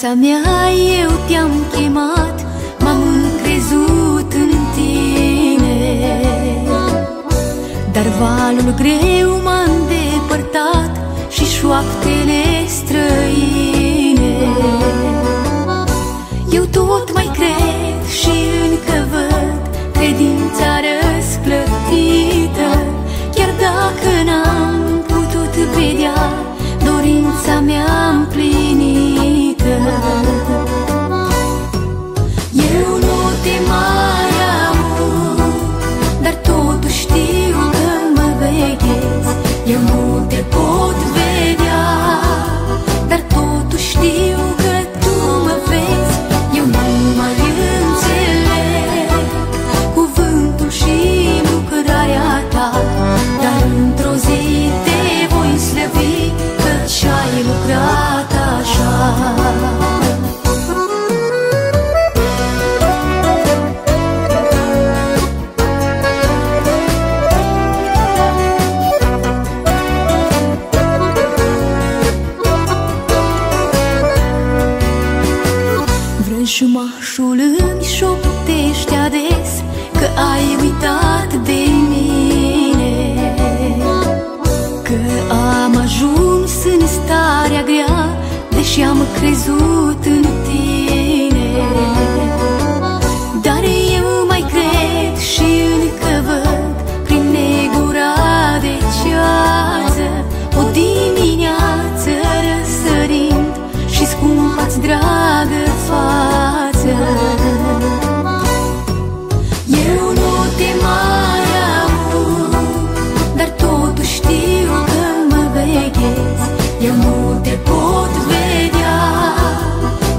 viața mea eu te-am chemat, m-am încrezut în tine, dar valul greu m-a îndepărtat și șoaptele străine. Eu tot mai cred și încă văd credința răsplătită, chiar dacă n-am putut vedea dorința mea împlinită. Eu nu te mai aud, dar totuși știu că mă veghezi. Eu nu te pot vedea, dar totuși știu că tu mă vezi. Eu nu mai înțeleg cuvântul și lucrarea ta, dar într-o zi te voi slăvi, căci ai lucrat așa. Vrăjmașul îmi șoptește ades că ai uitat de mine, că am ajuns în starea grea, deși am crezut în tine. Dar eu mai cred și încă văd prin negura de ceață o dimineață răsărind și scumpa-ți dragă față. Eu nu te mai aud, dar totuși știu că mă veghezi. Eu nu te pot vedea,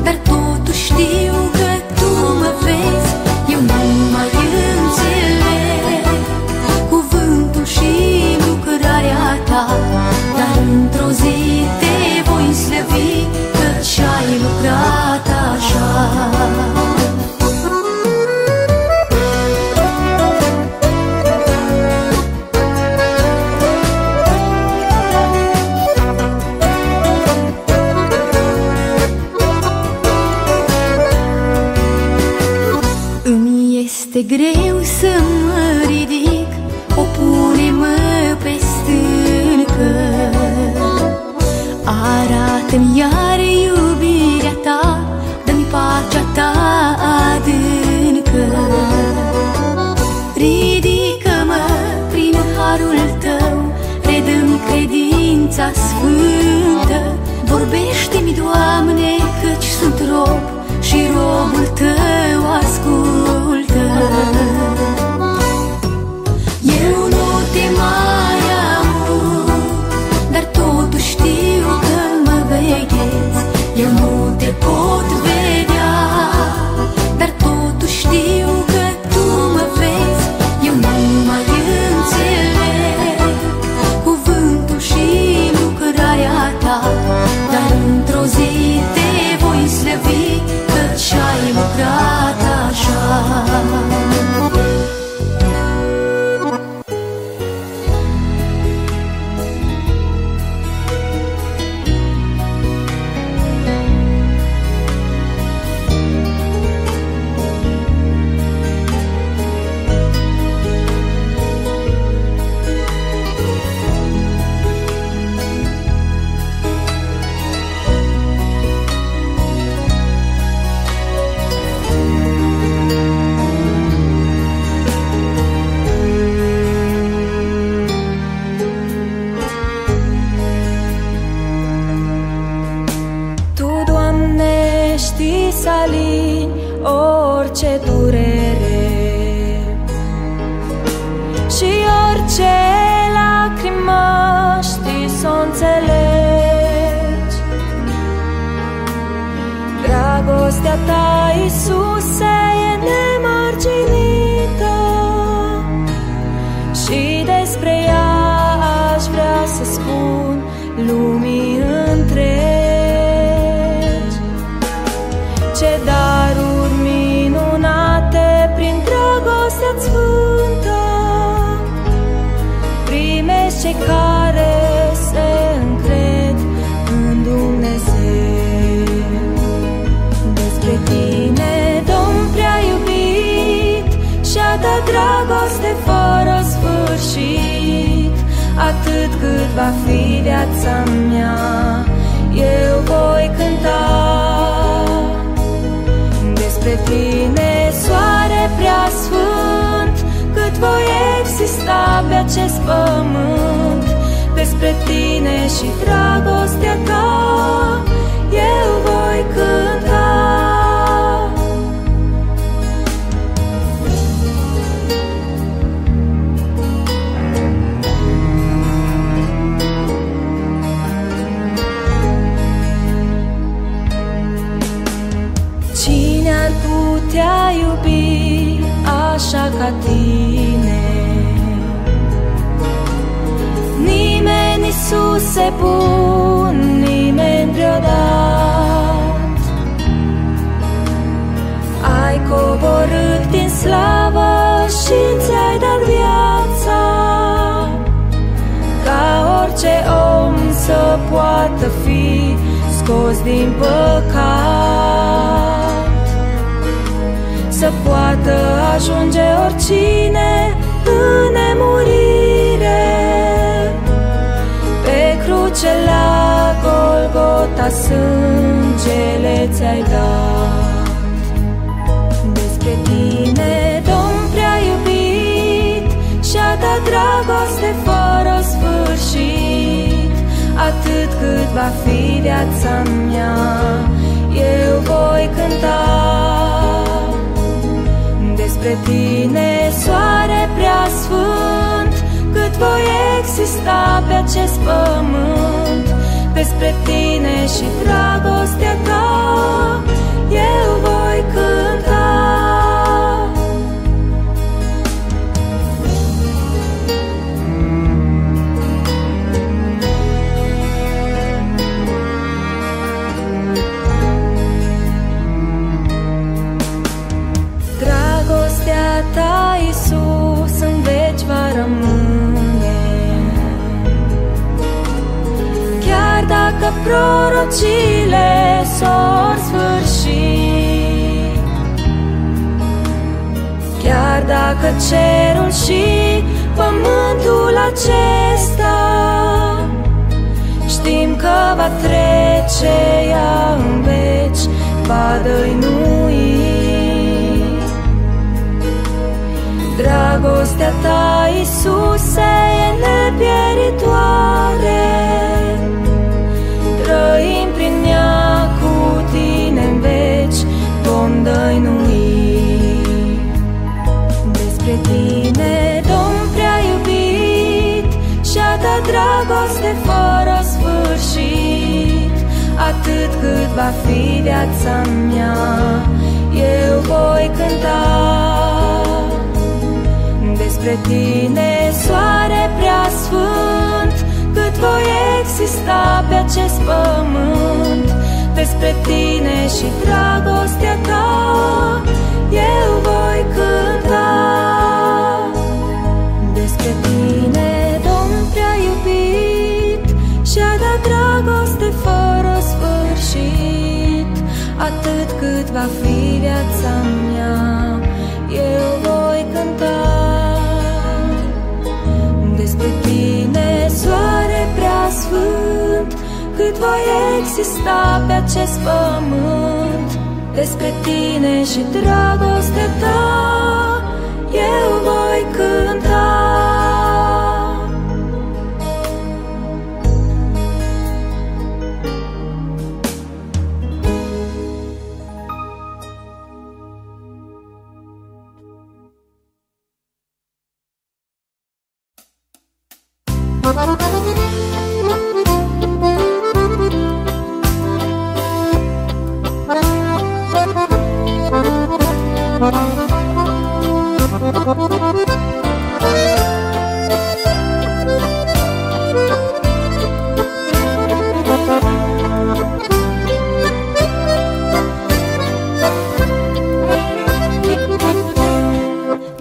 dar totuși știu că tu mă vezi. Eu nu mai înțeleg cuvântul și lucrarea ta, dar într-o zi te voi slăvi, căci ai lucrat așa. Este greu să mă ridic, o pune-mă pe stâncă. Arată-mi iar iubirea ta, dă-mi pacea ta adâncă. Ridică-mă prin harul tău, redă-mi credința sfântă. Vorbește-mi, Doamne, căci sunt rob și robul tău ascultă. Eu nu te mai aud, dar totuși știu că mă veghezi. Eu nu te pot vedea, dar totuși știu că tu mă vezi. Eu nu mai înțeleg cuvântul și lucrarea ta, dar într-o zi te voi slăvi, căci ai lucrat așa. Să alini orice durere și orice lacrimă știi să o înțelegi. Dragostea ta, Iisuse, e nemarginită și despre ea aș vrea să spun lumii întregi. Ce daruri minunate prin dragostea-ți sfântă primești cei care se încred în Dumnezeu. dragoste fără sfârșit. Atât cât va fi viața mea, eu voi cânta despre tine, soare prea sfânt. Cât voi exista pe acest pământ, despre tine și dragostea ta eu voi cânta. Cine ar putea iubi așa ca tine? Nimeni, Iisuse bun, nimeni vreodată. Ai coborât din slavă și ți-ai dat viața, ca orice om să poată fi scos din păcat, să poată ajunge oricine în nemurire. Pe cruce la Golgota sângele ți-ai dat. Despre tine, Domn prea iubit, și-a dat dragoste fără sfârșit. Atât cât va fi viața mea, eu voi cânta despre tine, soare prea sfânt. Cât voi exista pe acest pământ, despre tine și dragostea ta eu voi cânta. Dragostea ta, Iisus, în veci va rămâne, chiar dacă prorocile s-or sfârși, chiar dacă cerul și pământul acesta știm că va trece, ea în veci va dăinui. Dragostea ta, Iisuse, e nepieritoare, trăim prin ea cu tine în veci, vom dăinui. Despre tine, Domn prea iubit, și-a dat dragoste fără sfârșit. Atât cât va fi viața mea, eu voi cânta despre tine, soare prea sfânt. Cât voi exista pe acest pământ, despre tine și dragostea ta eu voi cânta. Despre tine, Domn prea iubit, și-a dat dragoste fără sfârșit. Atât cât va fi viața mea, eu voi cânta despre tine, soare prea sfânt. Cât voi exista pe acest pământ, despre tine și dragostea ta eu voi cânta.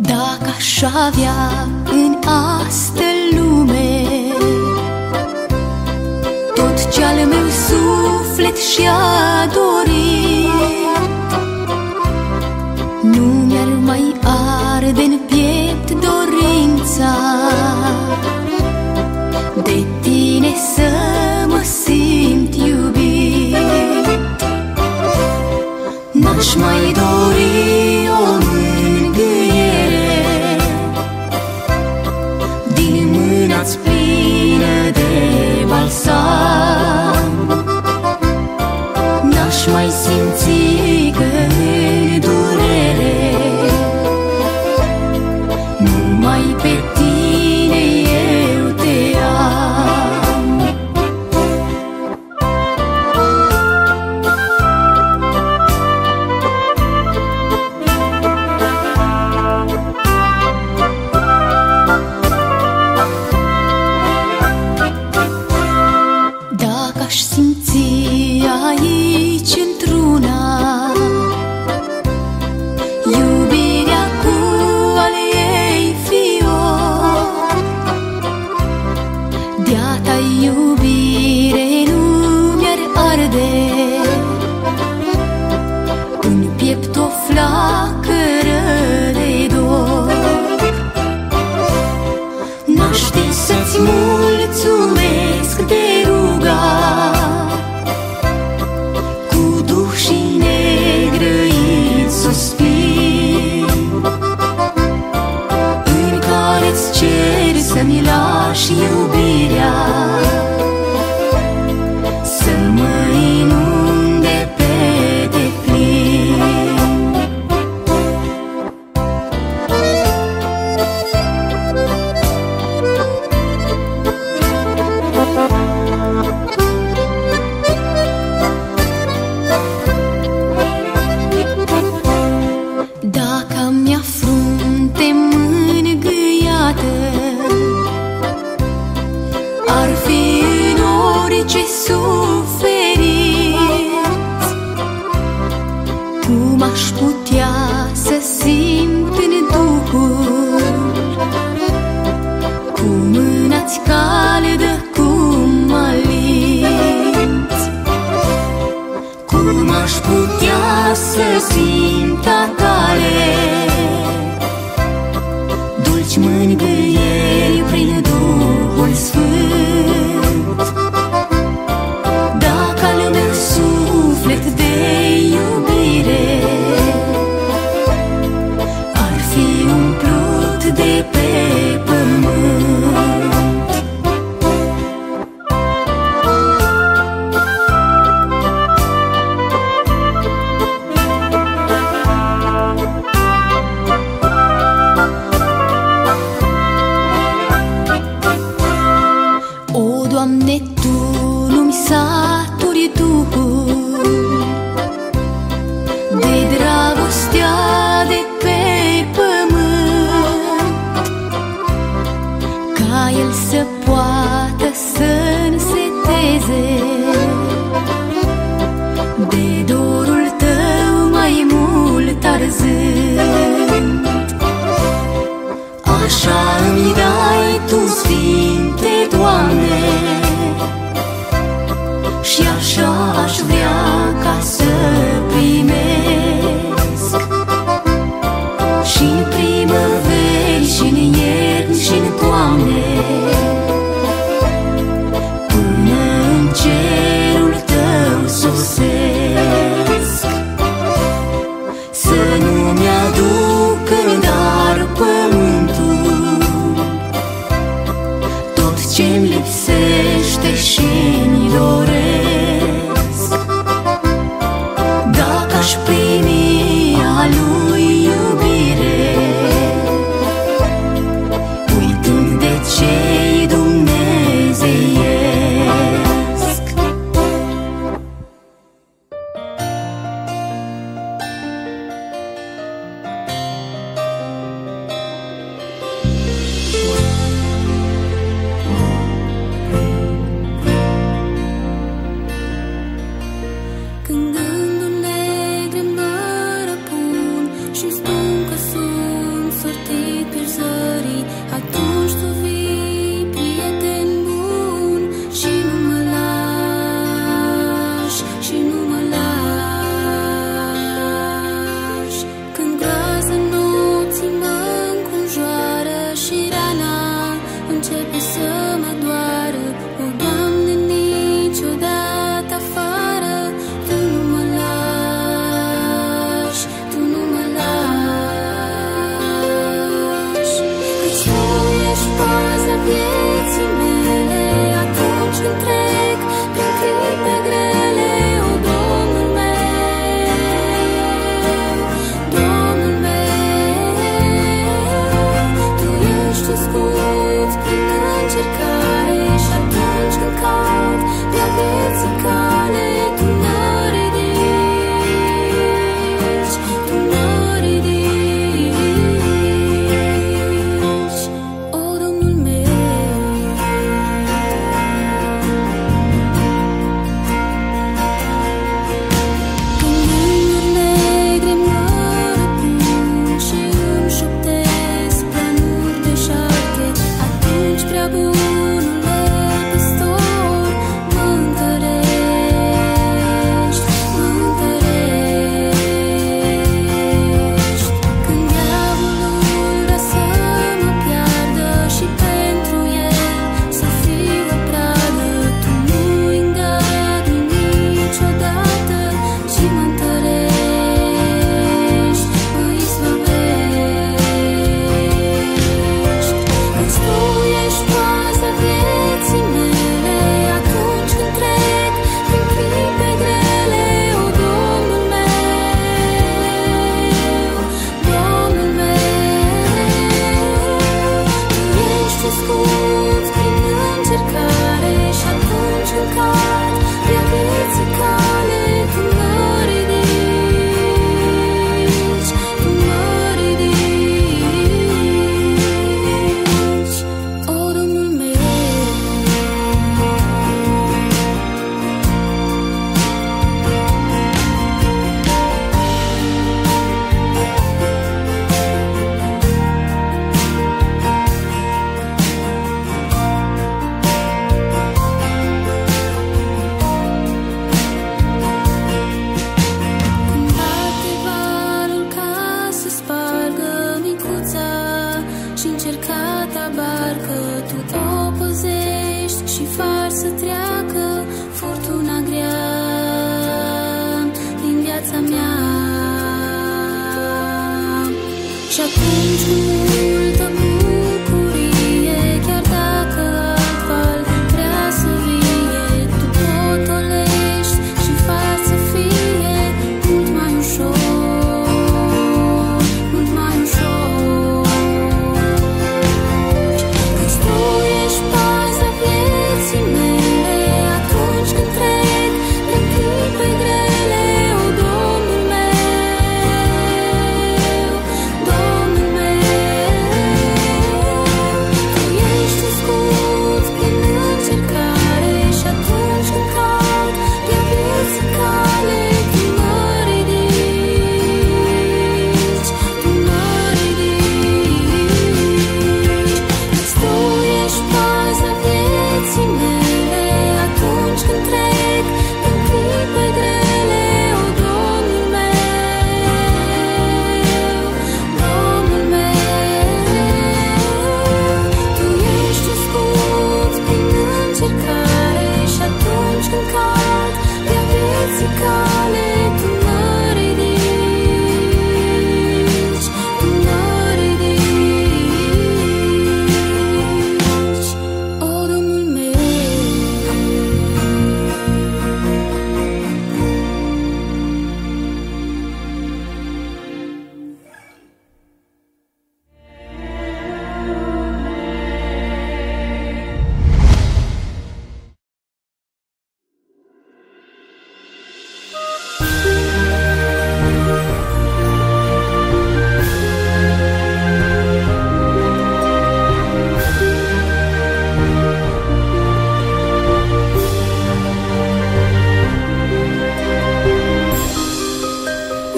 Dacă aș avea în astă lume tot ce al meu suflet și-a dorit, nu mi-ar mai arde în piept dor N-aș mai dori o mângâiere din mâna-ți plină de balsam. N-aș mai simți că în durere numai pe tine eu te am. Dacă aș simți aici într-una iubirea cu al ei fior, de-a ta iubire nu mi-ar arde în piept o flacără de dor. N-aș ști să-ți mulțumesc de ruga cu duh și negrăit suspin, în care-ți cer să-mi lași iubirea să mă inunde pe deplin. Dacă mi-a frunte mângâiată ar fi în orice suferință, cum aș putea să simt în Duhul cu mâna-ți caldă, cum mă alinți, cum aș putea să simt a tale dulci mângâieri prin Duhul Sfânt. Dacă al meu suflet de iubire ar fi umplut de pe pământ, o, Doamne, Tu nu-mi saturi Duhul de dragostea de pe pământ, ca El să poată să-nseteze de dorul Tău mai mult arzând. Așa îmi dai Tu, Sfinte Doamne, și așa aș vrea ca să primesc și-n primăveri, și-n ierni, și-n toamne, până în cerul Tău sosesc. Să nu-mi aduc în dar pământul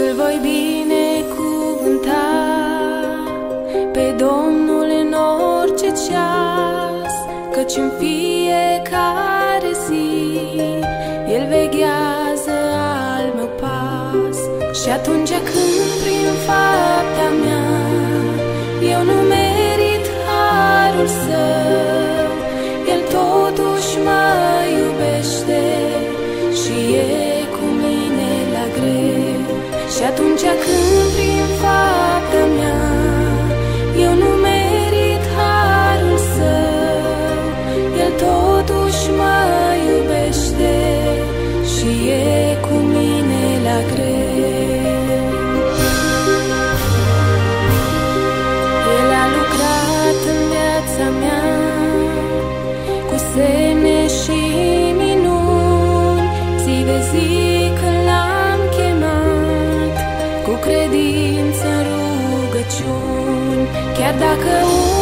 Îl voi binecuvânta pe Domnul în orice ceas, căci în fiecare zi El veghează al meu pas. Și atunci când prin fapta mea eu nu merit harul Său, El totuși mă iubește și e cu mine la greu. Și atunci când prin fapta mea eu nu merit harul Său, El totuși mă iubește și e cu mine la greu. El a lucrat în viața mea cu semne și minuni, zi de zi când L-am chemat, cu credință în rugăciuni. Chiar dacă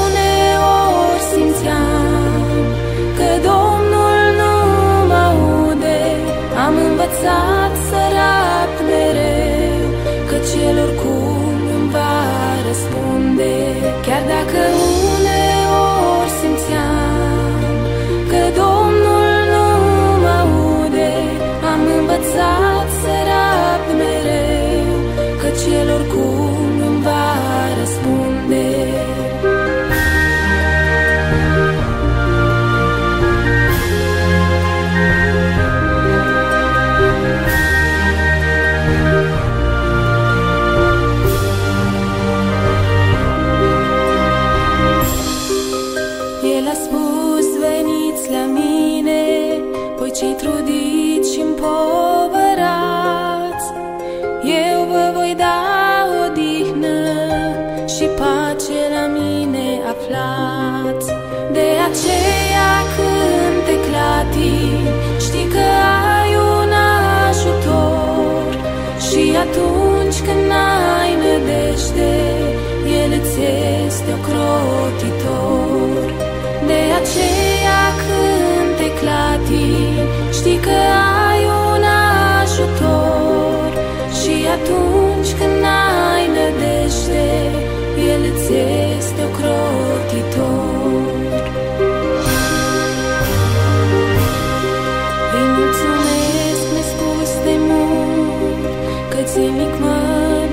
uneori simțeam că Domnul nu mă aude, am învățat să rapt mereu, căci El oricum îmi va răspunde. Chiar dacă uneori simțeam că Domnul nu mă aude, am învățat să rapt mereu, căci El oricum îmi va răspunde. El a spus: veniți la mine, voi cei trudiți și împovărați, eu vă voi da odihnă și pace la mine aflați. De aceea când te clatini, știi că ai un ajutor, și atunci când n-ai nădejde, El îți este ocrotitor. De aceea când te clatini, știi că ai un ajutor, și atunci când n-ai nădejde, El îți este ocrotitor. Îi mulțumesc nespus de mult, că zilnic mă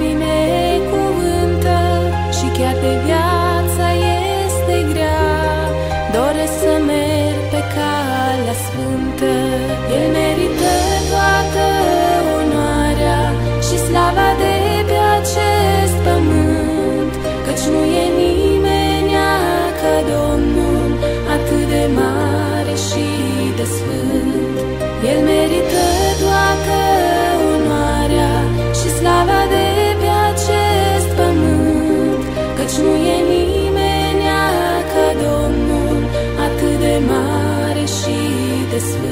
binecuvântă, și chiar de viața este grea, doresc să merg pe calea sfântă. El merită toată onoarea și slava de pe acest pământ, căci nu e nimenea ca Domnul, atât de mare și de sfânt. El merită toată onoarea și slava de pe acest pământ, căci nu e nimenea ca Domnul, atât de mare și de sfânt.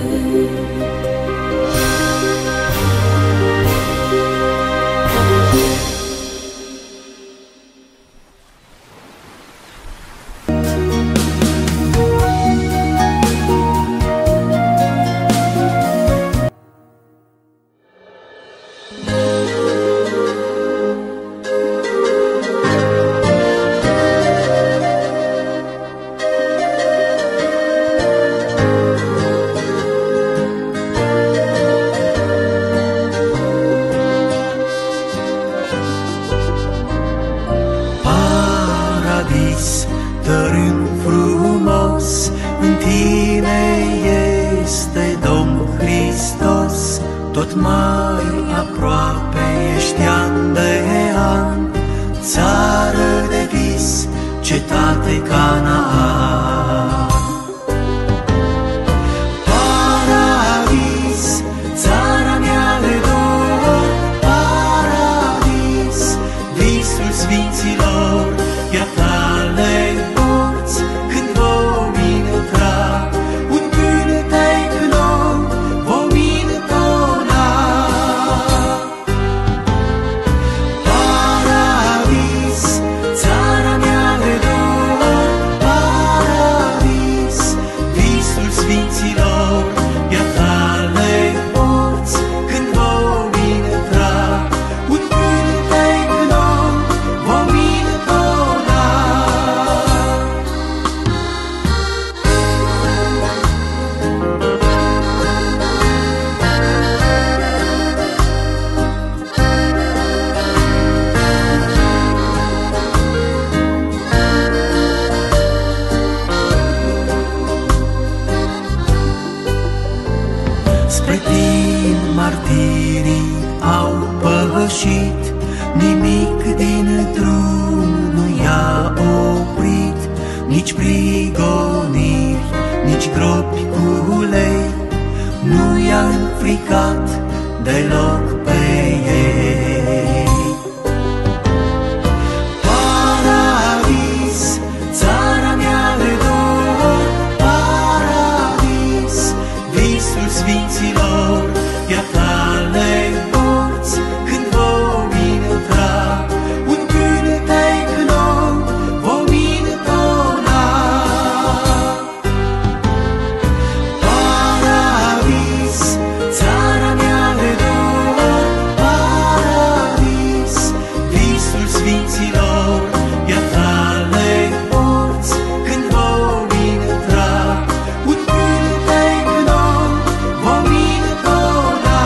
Tărâm frumos, în tine este Domnul Hristos. Tot mai aproape ești an de an, țară de vis, cetate Canaan. Paradis, țara mea de dor, paradis, visul sfinților, iar tale porți când vom intra, un cântec nou vom intona. nimic din drum nu i-a oprit, nici prigoniri, nici gropi cu ulei, nu i-a înfricat deloc pe ei. Paradis, țara mea de dor, paradis, visul sfinților, iar tale porți când vom intra, un cântec nou vom intona. Paradis, țara mea de dor, paradis, visul sfinților, iar tale porți când vom intra, un cântec nou vom intona.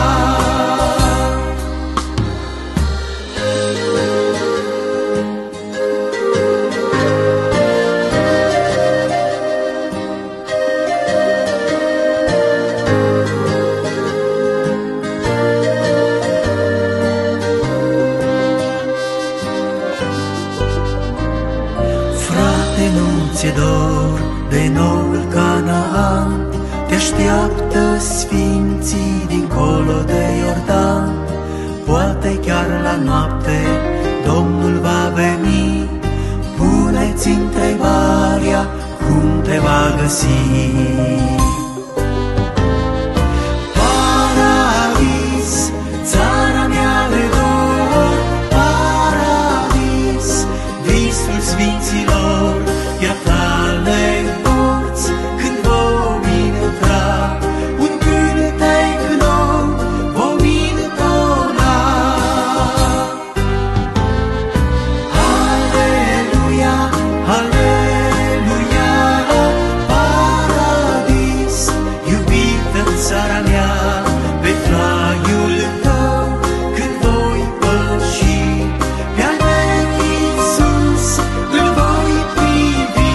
Frate, nu ți-e dor de noul Canaan, te așteaptă sfinții dincolo de Iordan. Poate chiar la noapte Domnul va veni, pune-ți întrebarea cum te va găsi. Paradis, țara mea de dor, paradis, visul sfinților, iar tale porți când vom intra, un cântec nou vom intona. Aleluia, aleluia, paradis, iubită țara mea, pe traiul tău când voi păși, pe-al meu Iisus îl voi privi.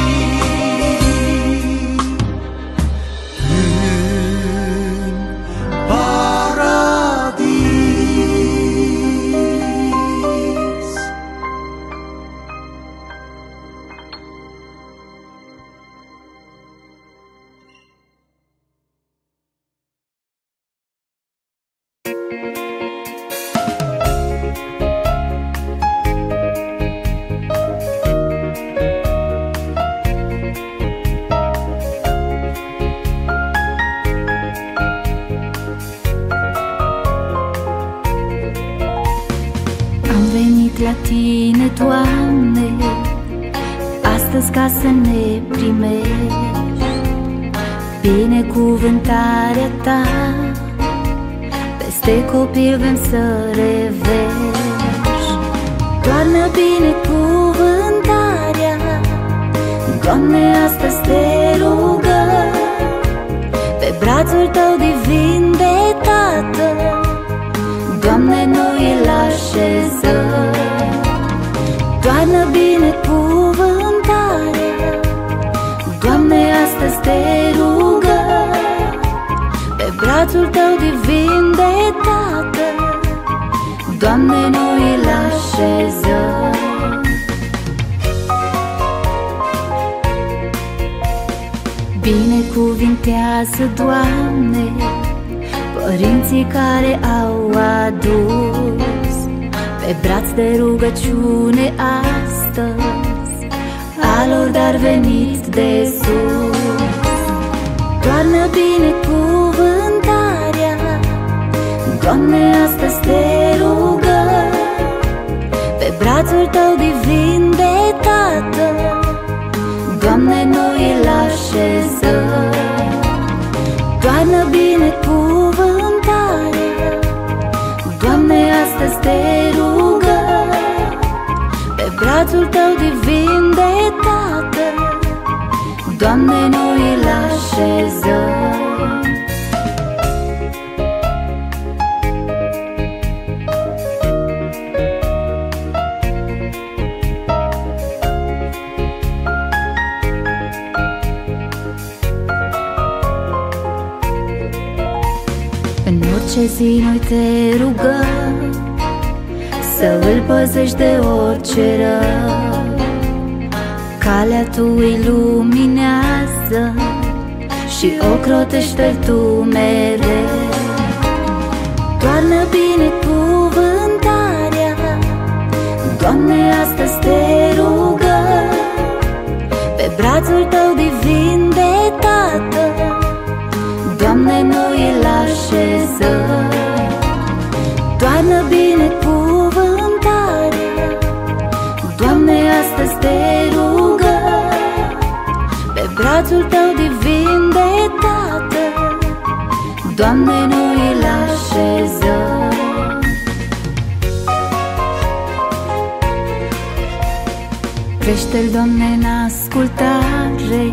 În paradis. Am venit la Tine, Doamne, astăzi ca să ne primești. Binecuvântarea Ta peste copil vrem să revești. Doamne, binecuvântarea, Doamne, astăzi Te rugăm, pe brațul Tău divin de Tată, Doamne, noi îl așezăm. Doamne, binecuvântarea, Doamne, astăzi Te rugăm, pe brațul Tău divin de Tată, Doamne, noi îl așezăm. Binecuvintează, Doamne, părinții care au adus pe braț de rugăciune astăzi a lor dar venit de sus. Doamne, binecuvântarea, Doamne, astăzi Te rugăm, pe brațul Tău divin de Tată, Doamne, noi îl așezăm. Doamne, binecuvântarea, Doamne, astăzi Te rugăm, pe brațul Tău divin de Tată, Doamne, noi îl așezăm. În orice zi noi Te rugăm, să să îl păzești de orice rău. Calea tu îi luminează și ocrotește-l tu mereu. Toarnă binecuvântarea, Doamne, astăzi te rugăm, pe brațul tău divin de Tată, Doamne, noi îl așezăm. Toarnă binecuvântarea, Doamne, astăzi te rugăm, pe brațul tău divin de Tată, Doamne, noi îl așezăm. Crește-l, Doamne, în ascultare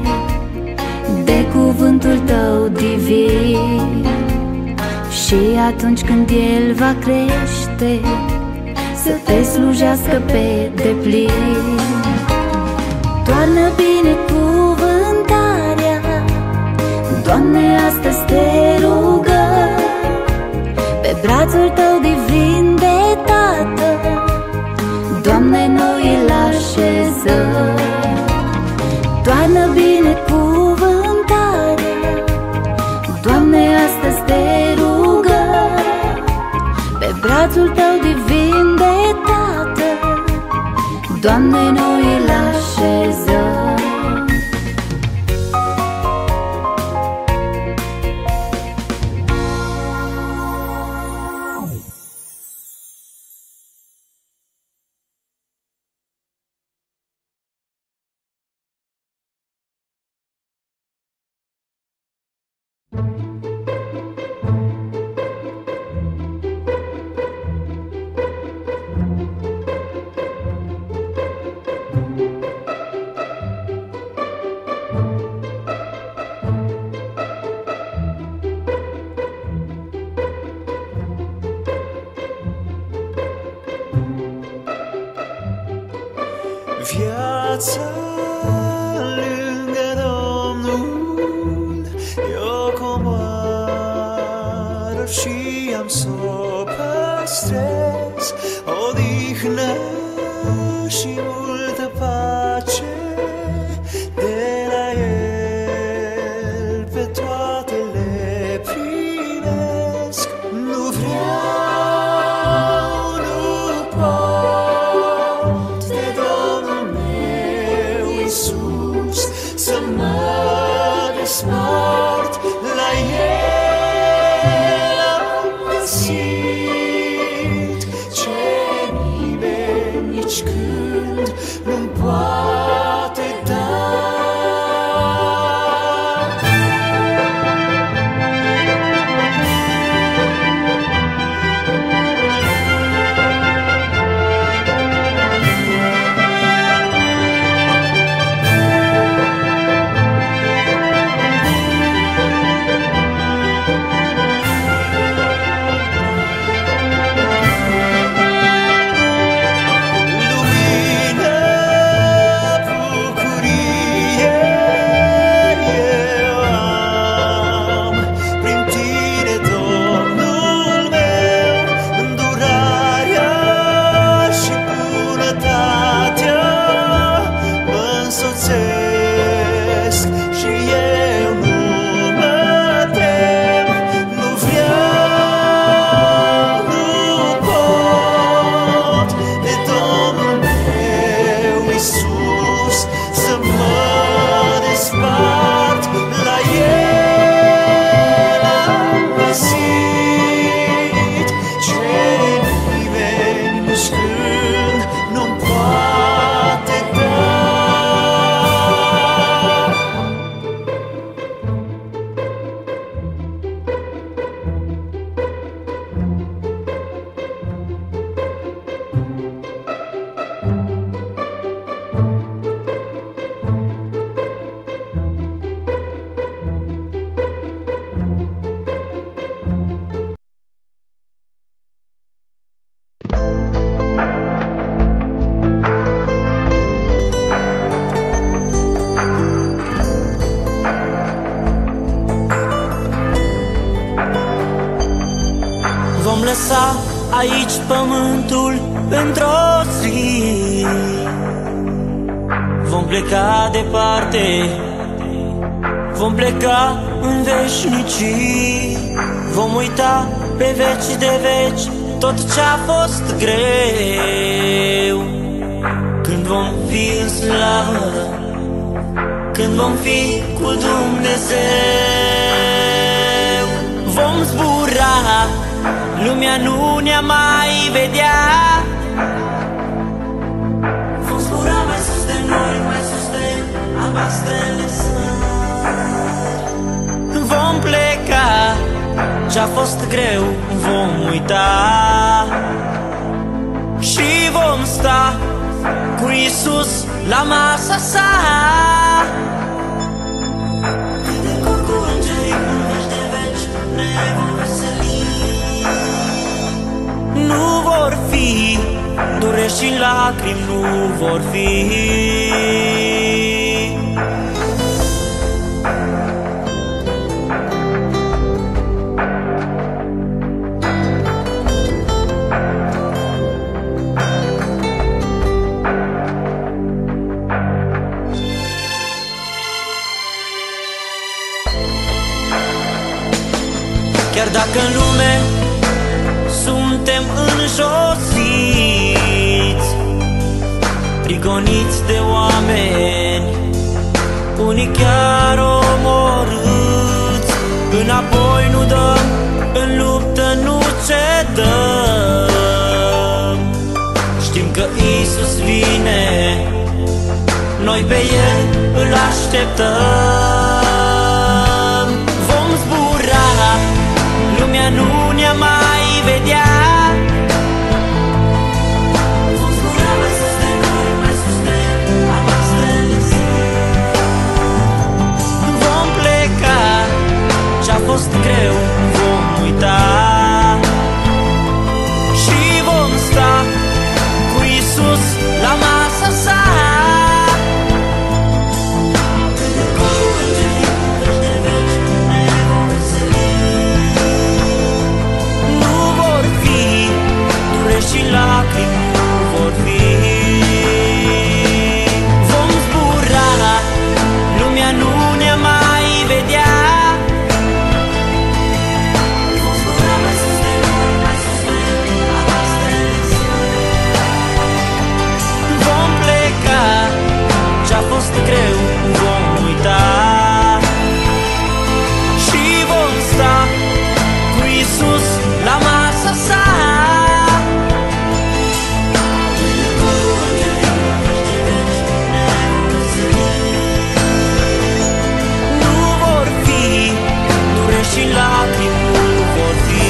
de cuvântul tău divin, și atunci când el va crește, să te slujească pe deplin. Toarnă binecuvântarea, Doamne, astăzi te rugăm, pe brațul tău divin de Tată, Doamne, noi îl așezăm. Toarnă binecuvântarea, Doamne, astăzi te rugăm, pe brațul tău divin de Tată, Doamne, noi îl așezăm. Viața lângă Domnul e o comoară și am să o păstrez, odihnă și multă pace de la El, pe toate le primesc. Nu vreau, nu pot de Domnul meu Iisus să mă despart, la El am găsit ce nimeni nici când nu-mi poate da. Vom lăsa aici pământul într-o zi vom pleca departe, vom pleca în veșnicii. Vom uita pe veci de veci tot ce-a fost greu. Când vom fi în slavă, când vom fi cu Dumnezeu, vom zbura, lumea nu ne-a mai vedea. Vom zbura mai sus de noi, mai sus de albastrele sări. Vom pleca, ce-a fost greu vom uita și vom sta cu Iisus la masa sa. Cu îngerii în veci de veci ne vom veseli. Nu vor fi dureri și lacrimi, nu vor fi. Chiar dacă în lume suntem înjosiți, prigoniți de oameni, unii chiar omorâți, înapoi nu dăm, în luptă nu cedăm. Știm că Iisus vine, noi pe El îl așteptăm. Vom zbura, lumea nu ne-a mai vedea. Vom zbura mai sus de noi, mai sus de albastrele sări. Vom pleca, ce-a fost greu vom uita și vom sta cu Iisus la masa sa. Și lacrimi nu vor fi. Vom zbura, lumea nu ne mai vedea. Vom zbura mai sus de noi, mai sus de albastrele sări. Vom pleca, ce-a fost greu vom uita și vom sta cu Iisus la masa sa. Și lacrimi nu vor fi.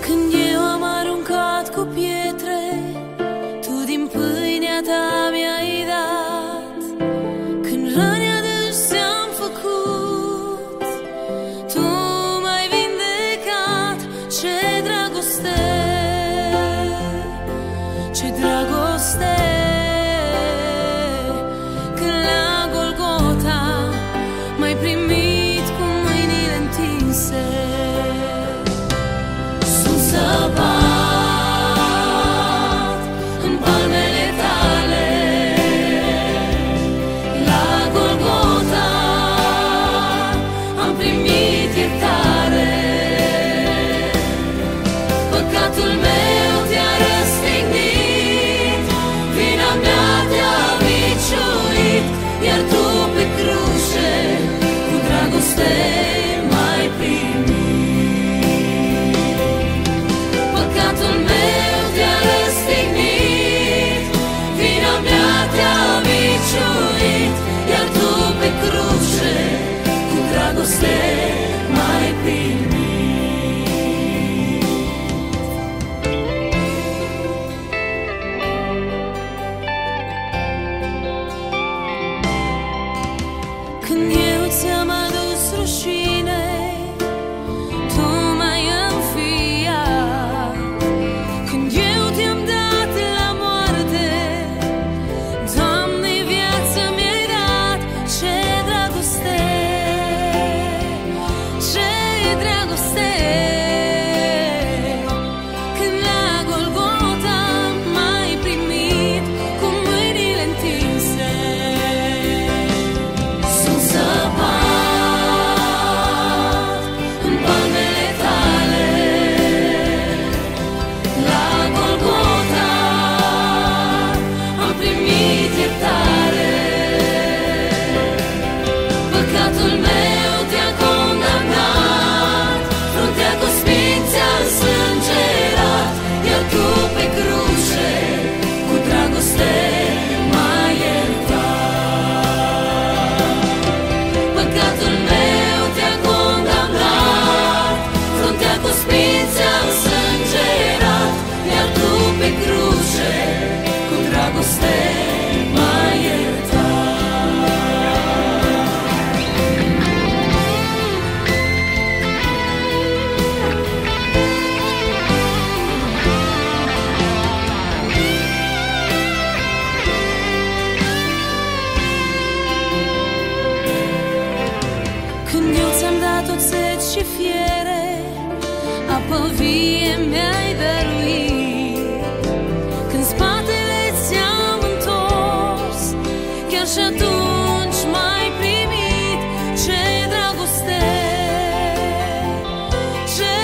Când eu am aruncat cu pietre, tu din pâinea ta mi-ai dat. Când răni adânci am făcut, tu m-ai vindecat. Ce dragoste, ce dragoste. Când la Golgota m-ai primit cu mâinile întinse. Sunt dragoste mai primit. Când eu ți-am adus rușine, tu m-ai înfiat. Când eu te-am dat la moarte, Doamne, viață mi-ai dat. Ce dragoste, ce dragoste. Când la Golgota m-ai primit cu mâinile întinse. Sunt săpat în palmele tale, la Golgota am primit iertare. Păcatul meu te-a condamnat, fruntea cu spini ți-a însângerat, iar tu pe cruce cu dragoste m-ai iertat. Păcatul meu te-a condamnat, fruntea cu spini ți-a însângerat, iar tu pe cruce cu dragoste m-ai Când eu ți-am dat oțet și fiere, apă vie mi-ai dăruit. Când spatele ți-am întors, chiar și atunci m-ai primit. Ce dragoste, ce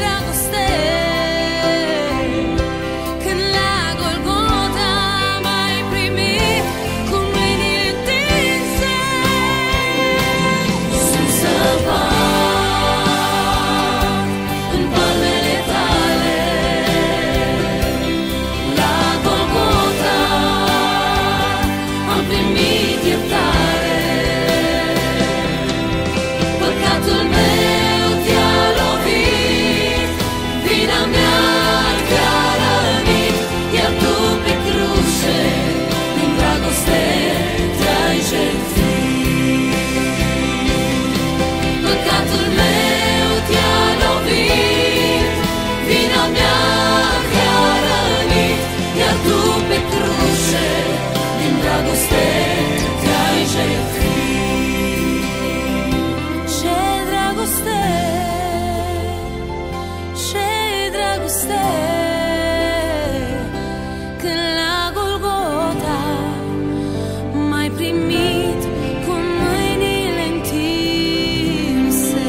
dragoste. Când la Golgota m-ai primit cu mâinile întinse. Sunt săpat în palmele tale, la Golgota am primit iertare. Păcatul meu te-a lovit, vina mea te-a rănit, iar tu pe cruce din dragoste te-ai jertfit. Păcatul meu te-a lovit, vina mea te-a rănit, iar tu pe cruce din dragoste te-ai jertfit. Ce dragoste, ce dragoste. Când la Golgota m-ai primit cu mâinile întinse.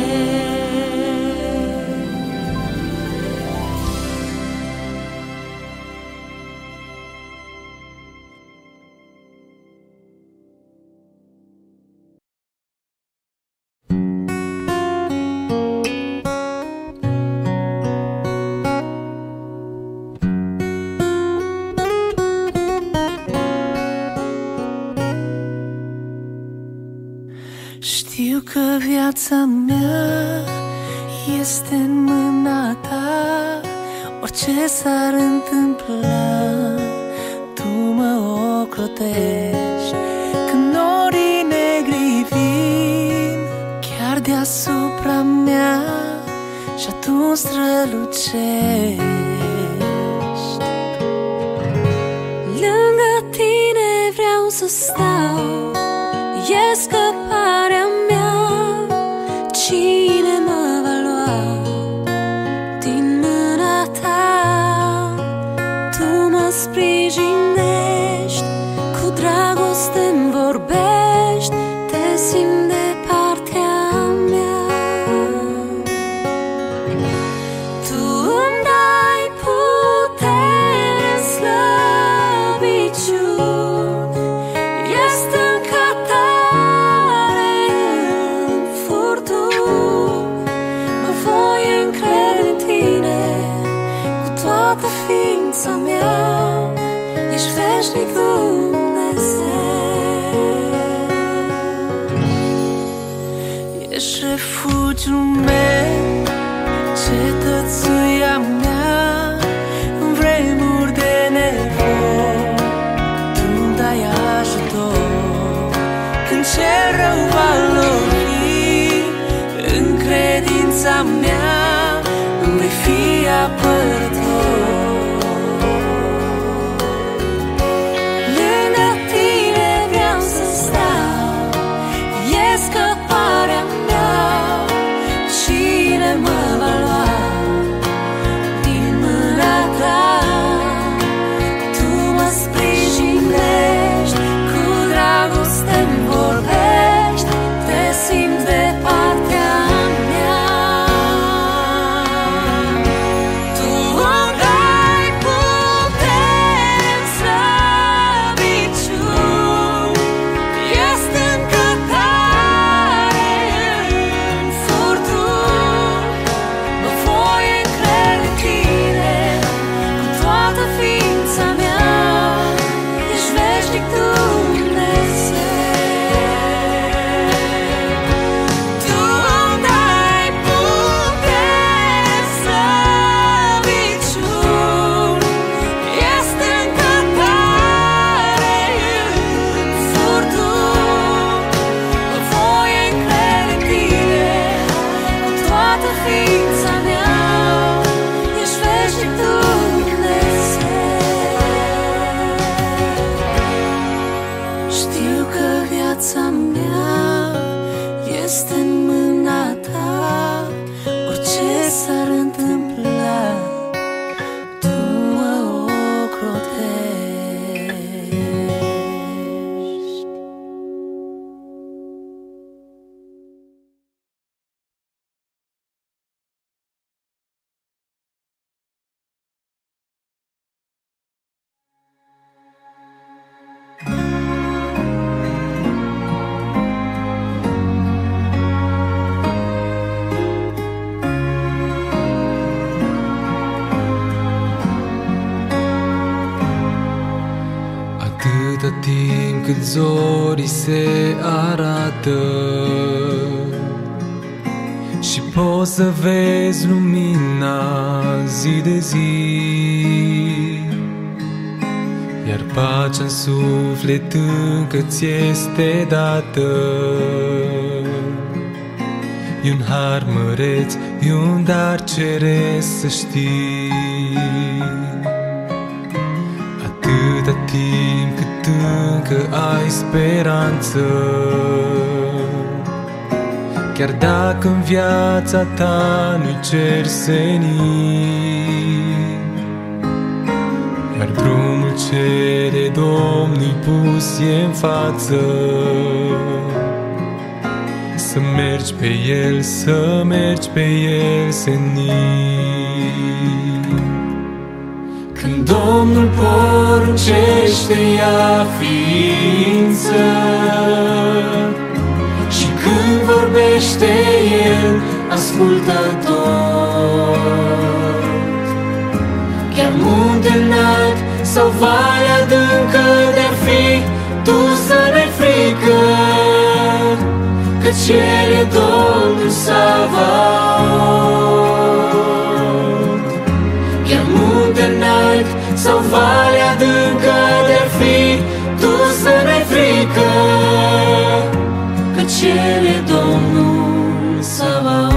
Știu că viața mea este în mâna ta. Orice s-ar întâmpla, tu mă ocrotești. Când norii negri vin chiar deasupra mea, și atunci strălucești. Lângă tine vreau să stau, e scăparea mea. Cine mă va lua din mâna ta? Tu mă sprijinești, cu dragoste-mi vorbești, te simt de partea mea. Tu îmi dai putere în slăbiciuni, ești încătare în furtuni. Mă voi încrede în tine cu toată ființa mea, ești veșnic Dumnezeu. Ești refugiul meu, cetățuia mea, în vremuri de nevoi, tu-mi dai ajutor. Când cel rău va lovi, în credința mea îmi vei fi apărător. Lângă tine vreau să stau, e scăparea mea. Cine mă va lua din mâna ta? Tu mă sprijinești, cu dragoste-mi vorbești, te simt de partea mea. Tu îmi dai putere în slăbiciuni, este încătare în furtuni. Mă voi încrede în tine cu toată ființa mea, ești veșnic Dumnezeu. Tu îmi dai putere în slăbiciuni, este încătare în furtuni. Mă voi încrede în tine cu toată ființa mea, ești veșnic Dumnezeu. Știu că viața mea este în mâna ta, orice s-ar întâmpla, tu mă ocrotești. Atâta timp cât zorii se arată și poți să vezi lumina zi de zi, iar pacea în suflet încă ți este dată. E un har măreț, e un dar ceresc, să știi. Atâta timp cât încă ai speranță, chiar dacă în viața ta nu-i cer senin, iar drumul ce de Domnul pus e în față, să mergi pe el, să mergi pe el senin. Când Domnul poruncește, ia ființă, și când vorbește El, ascultă tot. Chiar munte înalt sau vale adâncă de-ar fi, tu să n-ai frică, căci El e Domnul Savaot. Chiar munte înalt sau vale adâncă de-ar fi, tu să n-ai frică, căci El e Domnul Savaot.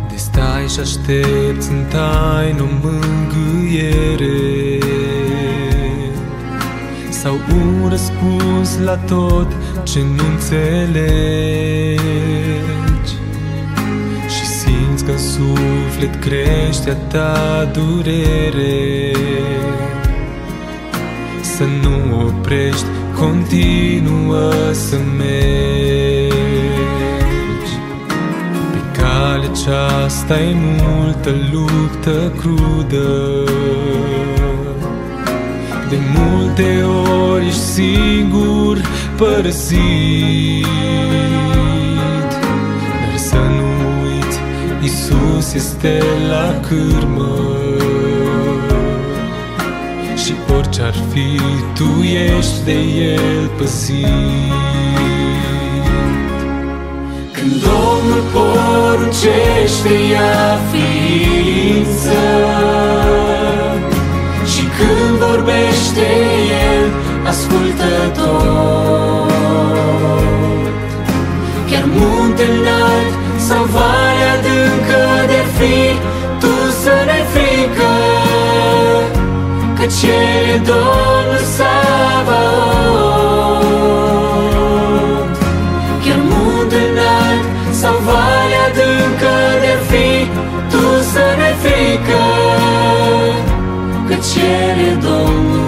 De stai și aștepți în taină mângâiere sau un răspuns la tot ce nu înțelegi, și simți că în suflet crește a ta durere, să nu oprești, continuă să mergi. Pe calea aceasta e multă luptă crudă, de multe ori ești singur, părăsit, dar să nu uiți, Iisus este la cârmă și orice-ar fi, Tu ești de El păzit. Când Domnul poruncește, ia ființă, și când vorbește El, ascultă tot. Chiar munte înalt sau vale adâncă de-ar fi, Tu să n-ai frică, căci El e Domnul Sabaoth. Chiar munte înalt sau vale adâncă de-ar fi, Tu să n-ai frică, căci El e Domnul